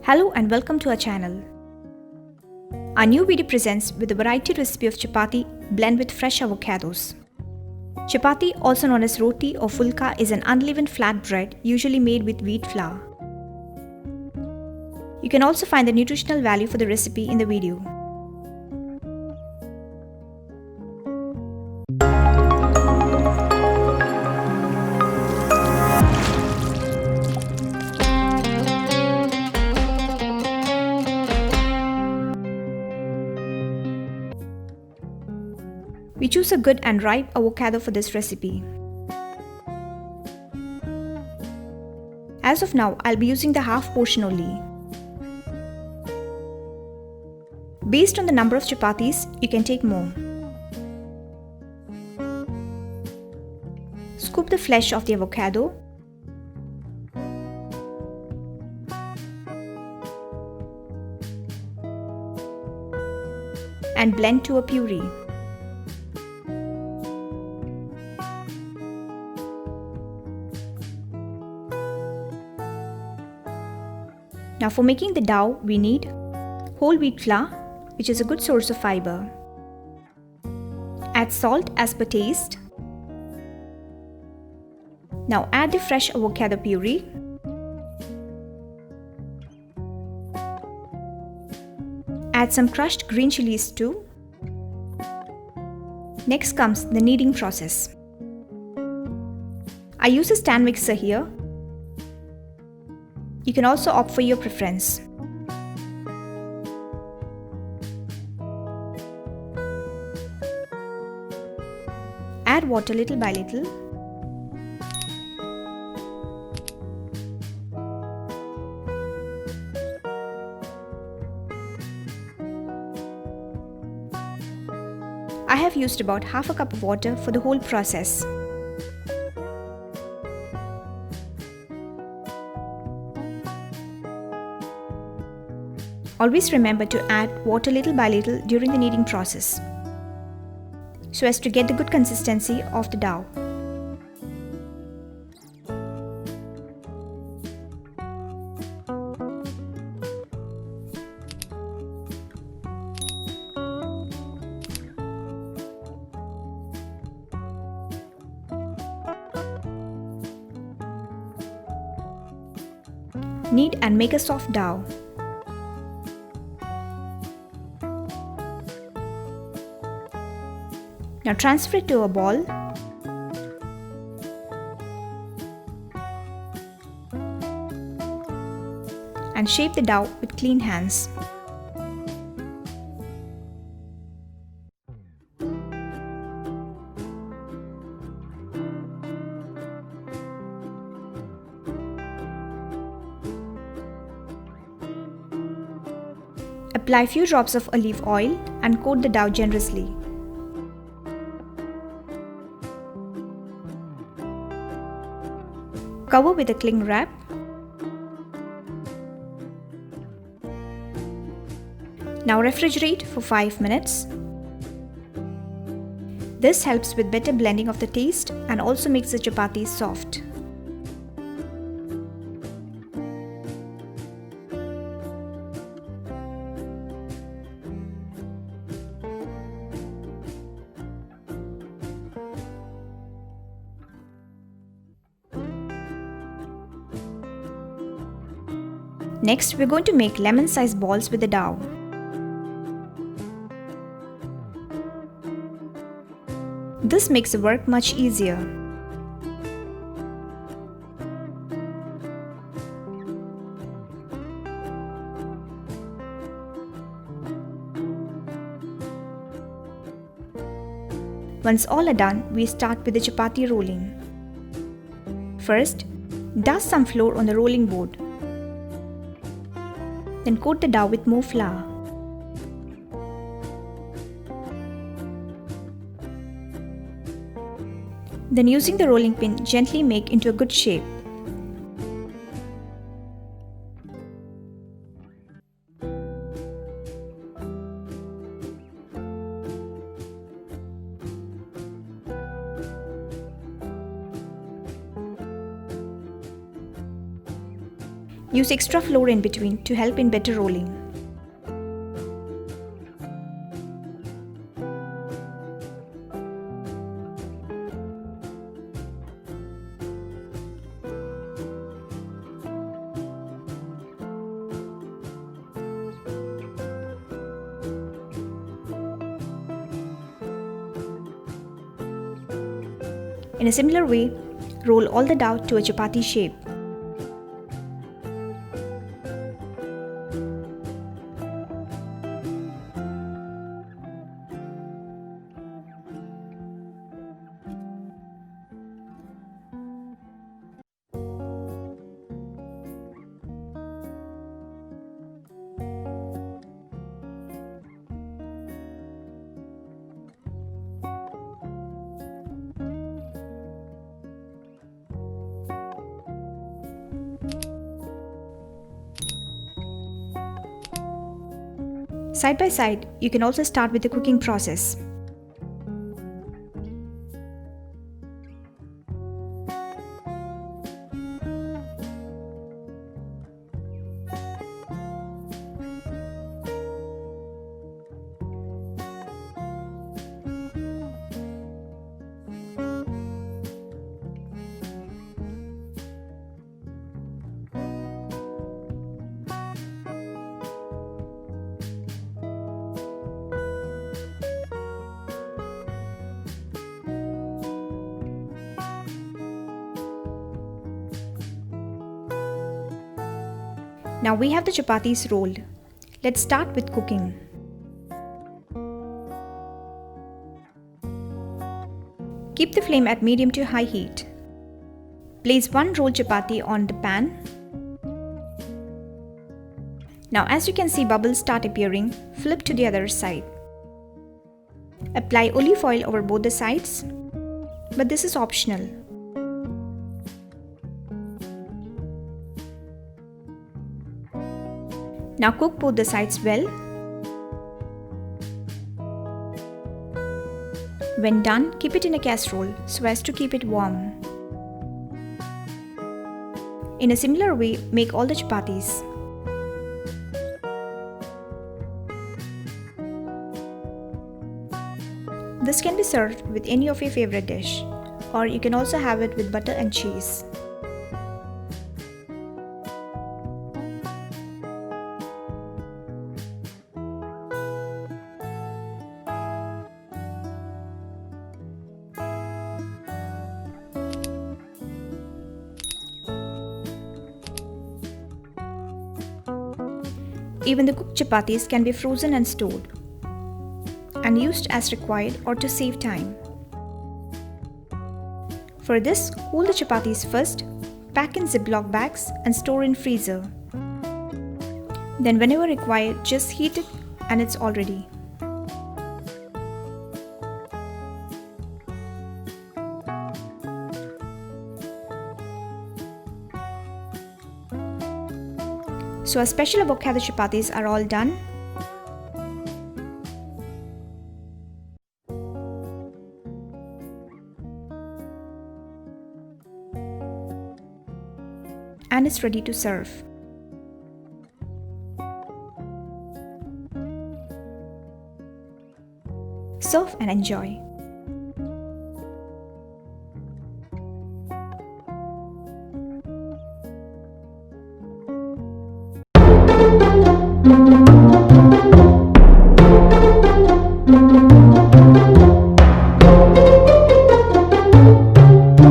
Hello and welcome to our channel. Our new video presents with a variety recipe of chapati blend with fresh avocados. Chapati, also known as roti or fulka, is an unleavened flatbread usually made with wheat flour. You can also find the nutritional value for the recipe in the video. We choose a good and ripe avocado for this recipe. As of now, I'll be using the half portion only. Based on the number of chapatis, you can take more. Scoop the flesh of the avocado. And blend to a puree. Now for making the dough, we need whole wheat flour, which is a good source of fiber. Add salt as per taste. Now add the fresh avocado puree. Add some crushed green chilies too. Next comes the kneading process. I use a stand mixer here. You can also opt for your preference. Add water little by little. I have used about half a cup of water for the whole process. Always remember to add water little by little during the kneading process, so as to get the good consistency of the dough. Knead and make a soft dough. Now transfer it to a ball. And shape the dough with clean hands. Apply few drops of olive oil and coat the dough generously. Cover with a cling wrap. Now refrigerate for 5 minutes. This helps with better blending of the taste and also makes the chapati soft. Next, we're going to make lemon-sized balls with the dough. This makes the work much easier. Once all are done, we start with the chapati rolling. First, dust some flour on the rolling board. Then coat the dough with more flour. Then using the rolling pin, gently make into a good shape. Use extra flour in between to help in better rolling. In a similar way, roll all the dough to a chapati shape. Side by side, you can also start with the cooking process. Now we have the chapatis rolled. Let's start with cooking. Keep the flame at medium to high heat. Place one rolled chapati on the pan. Now as you can see bubbles start appearing, flip to the other side. Apply olive oil over both the sides, but this is optional. Now cook both the sides well. When done, keep it in a casserole so as to keep it warm. In a similar way, make all the chapatis. This can be served with any of your favorite dish, or you can also have it with butter and cheese. Even the cooked chapatis can be frozen and stored, and used as required or to save time. For this, cool the chapatis first, pack in Ziploc bags and store in freezer. Then whenever required, just heat it and it's all ready. So our special avocado chapatis are all done. And it's ready to serve. Serve and enjoy.